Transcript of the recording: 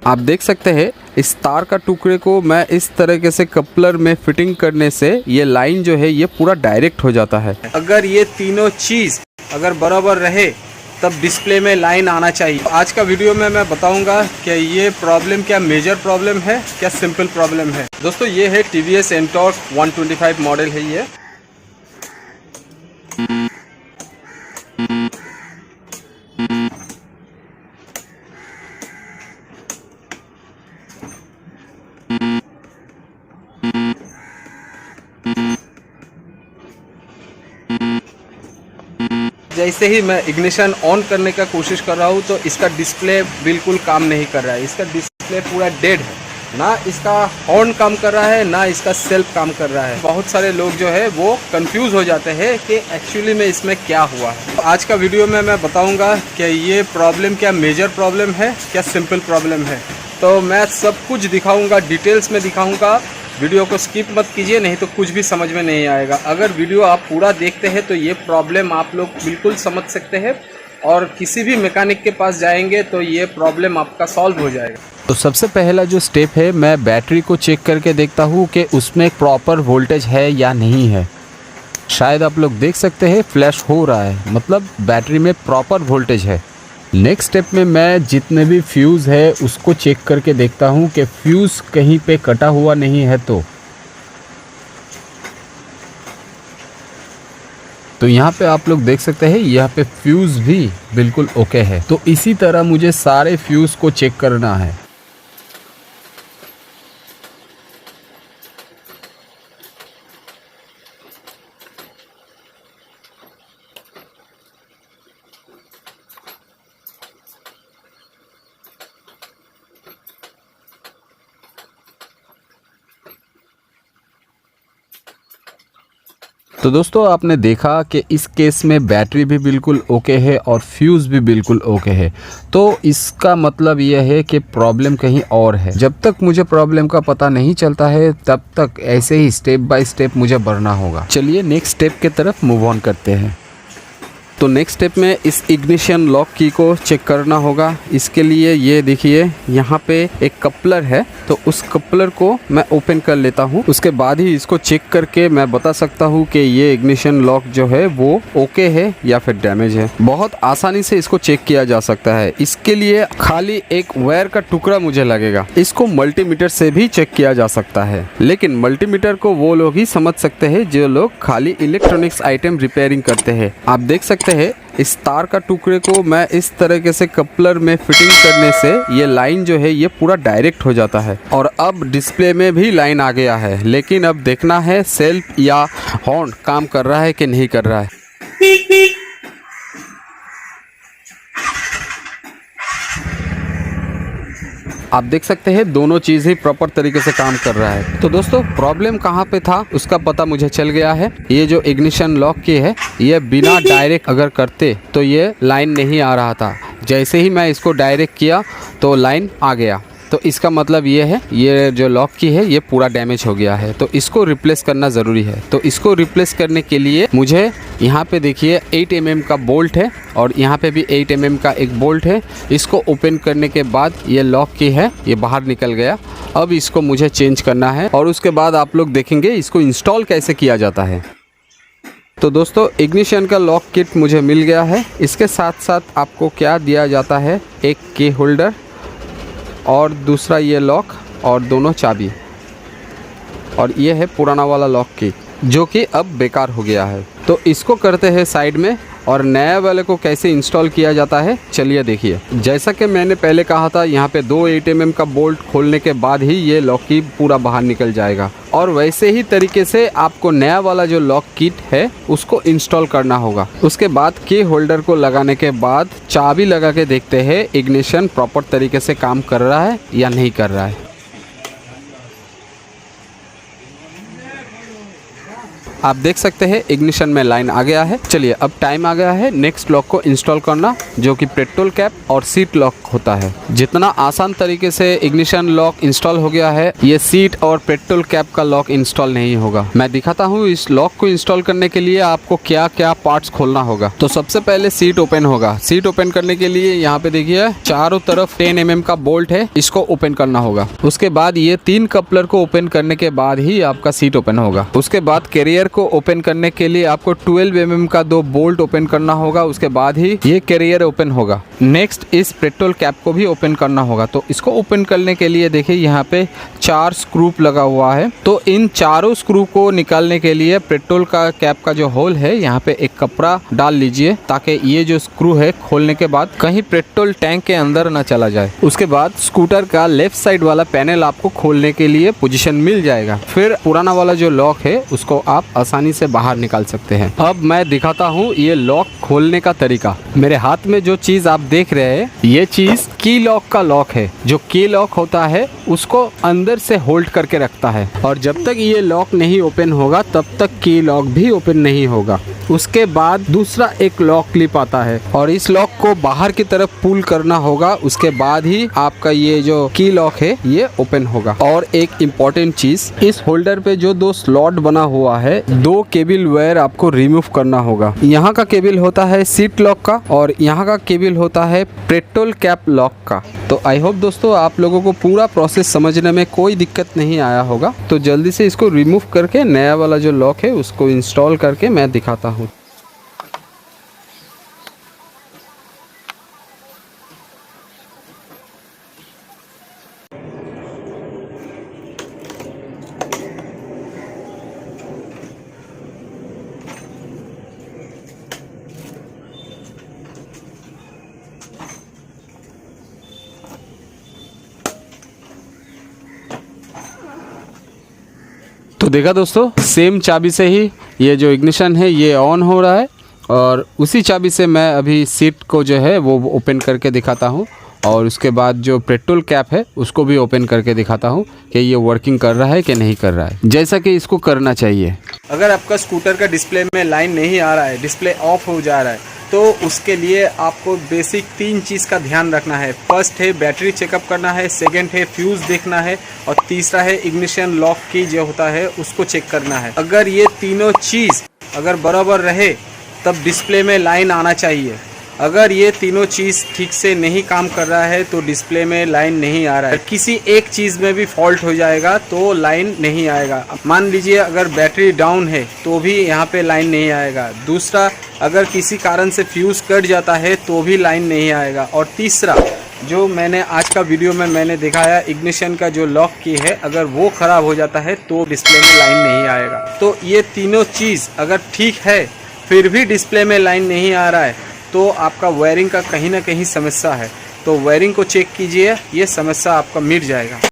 आप देख सकते हैं इस तार का टुकड़े को मैं इस तरीके से कपलर में फिटिंग करने से ये लाइन जो है ये पूरा डायरेक्ट हो जाता है। अगर ये तीनों चीज़ अगर बराबर रहे तब डिस्प्ले में लाइन आना चाहिए। आज का वीडियो में मैं बताऊंगा कि ये प्रॉब्लम क्या मेजर प्रॉब्लम है, क्या सिंपल प्रॉब्लम है। दोस्तों ये है TVS NTORQ 125 मॉडल है ये। जैसे ही मैं इग्निशन ऑन करने का कोशिश कर रहा हूँ तो इसका डिस्प्ले बिल्कुल काम नहीं कर रहा है। इसका डिस्प्ले पूरा डेड है, ना इसका हॉर्न काम कर रहा है ना इसका सेल्फ काम कर रहा है। बहुत सारे लोग जो है वो कंफ्यूज हो जाते हैं कि एक्चुअली में इसमें क्या हुआ है। तो आज का वीडियो में मैं बताऊंगा कि ये प्रॉब्लम क्या मेजर प्रॉब्लम है, क्या सिंपल प्रॉब्लम है। तो मैं सब कुछ दिखाऊंगा, डिटेल्स में दिखाऊंगा। वीडियो को स्किप मत कीजिए, नहीं तो कुछ भी समझ में नहीं आएगा। अगर वीडियो आप पूरा देखते हैं तो ये प्रॉब्लम आप लोग बिल्कुल समझ सकते हैं और किसी भी मैकेनिक के पास जाएंगे तो ये प्रॉब्लम आपका सॉल्व हो जाएगा। तो सबसे पहला जो स्टेप है, मैं बैटरी को चेक करके देखता हूँ कि उसमें प्रॉपर वोल्टेज है या नहीं है। शायद आप लोग देख सकते हैं फ्लैश हो रहा है, मतलब बैटरी में प्रॉपर वोल्टेज है। नेक्स्ट स्टेप में मैं जितने भी फ्यूज़ है उसको चेक करके देखता हूँ कि फ्यूज़ कहीं पे कटा हुआ नहीं है। तो यहाँ पे आप लोग देख सकते हैं यहाँ पे फ्यूज़ भी बिल्कुल ओके है। तो इसी तरह मुझे सारे फ्यूज़ को चेक करना है। तो दोस्तों आपने देखा कि इस केस में बैटरी भी बिल्कुल ओके है और फ्यूज़ भी बिल्कुल ओके है। तो इसका मतलब यह है कि प्रॉब्लम कहीं और है। जब तक मुझे प्रॉब्लम का पता नहीं चलता है तब तक ऐसे ही स्टेप बाय स्टेप मुझे बढ़ना होगा। चलिए नेक्स्ट स्टेप की तरफ मूव ऑन करते हैं। तो नेक्स्ट स्टेप में इस इग्निशन लॉक की को चेक करना होगा। इसके लिए ये देखिए यहाँ पे एक कपलर है, तो उस कपलर को मैं ओपन कर लेता हूँ। उसके बाद ही इसको चेक करके मैं बता सकता हूँ कि ये इग्निशन लॉक जो है वो ओके है या फिर डैमेज है। बहुत आसानी से इसको चेक किया जा सकता है। इसके लिए खाली एक वायर का टुकड़ा मुझे लगेगा। इसको मल्टीमीटर से भी चेक किया जा सकता है, लेकिन मल्टीमीटर को वो लोग ही समझ सकते हैं जो लोग खाली इलेक्ट्रॉनिक्स आइटम रिपेयरिंग करते हैं। आप देख सकते है इस तार का टुकड़े को मैं इस तरीके से कपलर में फिटिंग करने से ये लाइन जो है ये पूरा डायरेक्ट हो जाता है और अब डिस्प्ले में भी लाइन आ गया है। लेकिन अब देखना है सेल्फ या हॉर्न काम कर रहा है कि नहीं कर रहा है। आप देख सकते हैं दोनों चीज़ ही प्रॉपर तरीके से काम कर रहा है। तो दोस्तों प्रॉब्लम कहाँ पे था उसका पता मुझे चल गया है। ये जो इग्निशन लॉक की है ये बिना डायरेक्ट अगर करते तो ये लाइन नहीं आ रहा था। जैसे ही मैं इसको डायरेक्ट किया तो लाइन आ गया। तो इसका मतलब ये है ये जो लॉक की है ये पूरा डैमेज हो गया है, तो इसको रिप्लेस करना ज़रूरी है। तो इसको रिप्लेस करने के लिए मुझे यहाँ पे देखिए 8 mm का बोल्ट है और यहाँ पे भी 8 mm का एक बोल्ट है। इसको ओपन करने के बाद ये लॉक की है ये बाहर निकल गया। अब इसको मुझे चेंज करना है और उसके बाद आप लोग देखेंगे इसको इंस्टॉल कैसे किया जाता है। तो दोस्तों इग्निशन का लॉक किट मुझे मिल गया है। इसके साथ साथ आपको क्या दिया जाता है, एक की होल्डर और दूसरा ये लॉक और दोनों चाबी, और ये है पुराना वाला लॉक की जो कि अब बेकार हो गया है। तो इसको करते हैं साइड में और नया वाले को कैसे इंस्टॉल किया जाता है चलिए देखिए। जैसा कि मैंने पहले कहा था यहाँ पे 2 8 mm का बोल्ट खोलने के बाद ही ये लॉक की पूरा बाहर निकल जाएगा और वैसे ही तरीके से आपको नया वाला जो लॉक किट है उसको इंस्टॉल करना होगा। उसके बाद की होल्डर को लगाने के बाद चाबी लगा के देखते हैं इग्निशन प्रॉपर तरीके से काम कर रहा है या नहीं कर रहा है। आप देख सकते हैं इग्निशन में लाइन आ गया है। चलिए अब टाइम आ गया है नेक्स्ट लॉक को इंस्टॉल करना, जो कि पेट्रोल कैप और सीट लॉक होता है। जितना आसान तरीके से इग्निशन लॉक इंस्टॉल हो गया है, ये सीट और पेट्रोल कैप का लॉक इंस्टॉल नहीं होगा। मैं दिखाता हूँ इस लॉक को इंस्टॉल करने के लिए आपको क्या क्या पार्ट्स खोलना होगा। तो सबसे पहले सीट ओपन होगा। सीट ओपन करने के लिए यहाँ पे देखिए चारों तरफ 10 mm का बोल्ट है, इसको ओपन करना होगा। उसके बाद ये 3 कपलर को ओपन करने के बाद ही आपका सीट ओपन होगा। उसके बाद कैरियर को ओपन करने के लिए आपको 12 mm का 2 बोल्ट ओपन करना होगा। उसके बाद ही ये कैरियर ओपन होगा। नेक्स्ट इस पेट्रोल कैप को भी ओपन करना होगा। तो इसको ओपन करने के लिए देखिए यहाँ पे 4 स्क्रू लगा हुआ है। तो इन चारों स्क्रू को निकालने के लिए पेट्रोल का कैप का जो होल है यहाँ पे एक कपड़ा डाल लीजिए, ताकि ये जो स्क्रू है खोलने के बाद कहीं पेट्रोल टैंक के अंदर ना चला जाए। उसके बाद स्कूटर का लेफ्ट साइड वाला पैनल आपको खोलने के लिए पोजीशन मिल जाएगा। फिर पुराना वाला जो लॉक है उसको आप आसानी से बाहर निकाल सकते हैं। अब मैं दिखाता हूँ ये लॉक खोलने का तरीका। मेरे हाथ में जो चीज आप देख रहे हैं ये चीज की लॉक का लॉक है। जो की लॉक होता है उसको अंदर से होल्ड करके रखता है, और जब तक ये लॉक नहीं ओपन होगा तब तक की लॉक भी ओपन नहीं होगा। उसके बाद दूसरा एक लॉक क्लिप आता है और इस लॉक को बाहर की तरफ पुल करना होगा। उसके बाद ही आपका ये जो की लॉक है ये ओपन होगा। और एक इम्पोर्टेंट चीज, इस होल्डर पे जो 2 स्लॉट बना हुआ है, 2 केबल वायर आपको रिमूव करना होगा। यहाँ का केबल होता है सीट लॉक का और यहाँ का केबल होता है पेट्रोल कैप लॉक का। तो आई होप दोस्तों आप लोगों को पूरा प्रोसेस समझने में कोई दिक्कत नहीं आया होगा। तो जल्दी से इसको रिमूव करके नया वाला जो लॉक है उसको इंस्टॉल करके मैं दिखाता हूँ। तो देखा दोस्तों, सेम चाबी से ही ये जो इग्निशन है ये ऑन हो रहा है, और उसी चाबी से मैं अभी सीट को जो है वो ओपन करके दिखाता हूँ। और उसके बाद जो पेट्रोल कैप है उसको भी ओपन करके दिखाता हूँ कि ये वर्किंग कर रहा है कि नहीं कर रहा है, जैसा कि इसको करना चाहिए। अगर आपका स्कूटर का डिस्प्ले में लाइन नहीं आ रहा है, डिस्प्ले ऑफ हो जा रहा है, तो उसके लिए आपको बेसिक 3 चीज़ का ध्यान रखना है। फर्स्ट है बैटरी चेकअप करना है, सेकंड है फ्यूज़ देखना है, और तीसरा है इग्निशन लॉक की जो होता है उसको चेक करना है। अगर ये तीनों चीज़ अगर बराबर रहे तब डिस्प्ले में लाइन आना चाहिए। अगर ये तीनों चीज़ ठीक से नहीं काम कर रहा है तो डिस्प्ले में लाइन नहीं आ रहा है। किसी एक चीज़ में भी फॉल्ट हो जाएगा तो लाइन नहीं आएगा। मान लीजिए अगर बैटरी डाउन है तो भी यहाँ पे लाइन नहीं आएगा। दूसरा, अगर किसी कारण से फ्यूज़ कट जाता है तो भी लाइन नहीं आएगा। और तीसरा, जो मैंने आज का वीडियो में मैंने दिखाया इग्निशन का जो लॉक की है, अगर वो ख़राब हो जाता है तो डिस्प्ले में लाइन नहीं आएगा। तो ये तीनों चीज़ अगर ठीक है फिर भी डिस्प्ले में लाइन नहीं आ रहा है तो आपका वायरिंग का कहीं ना कहीं समस्या है। तो वायरिंग को चेक कीजिए, ये समस्या आपका मिट जाएगा।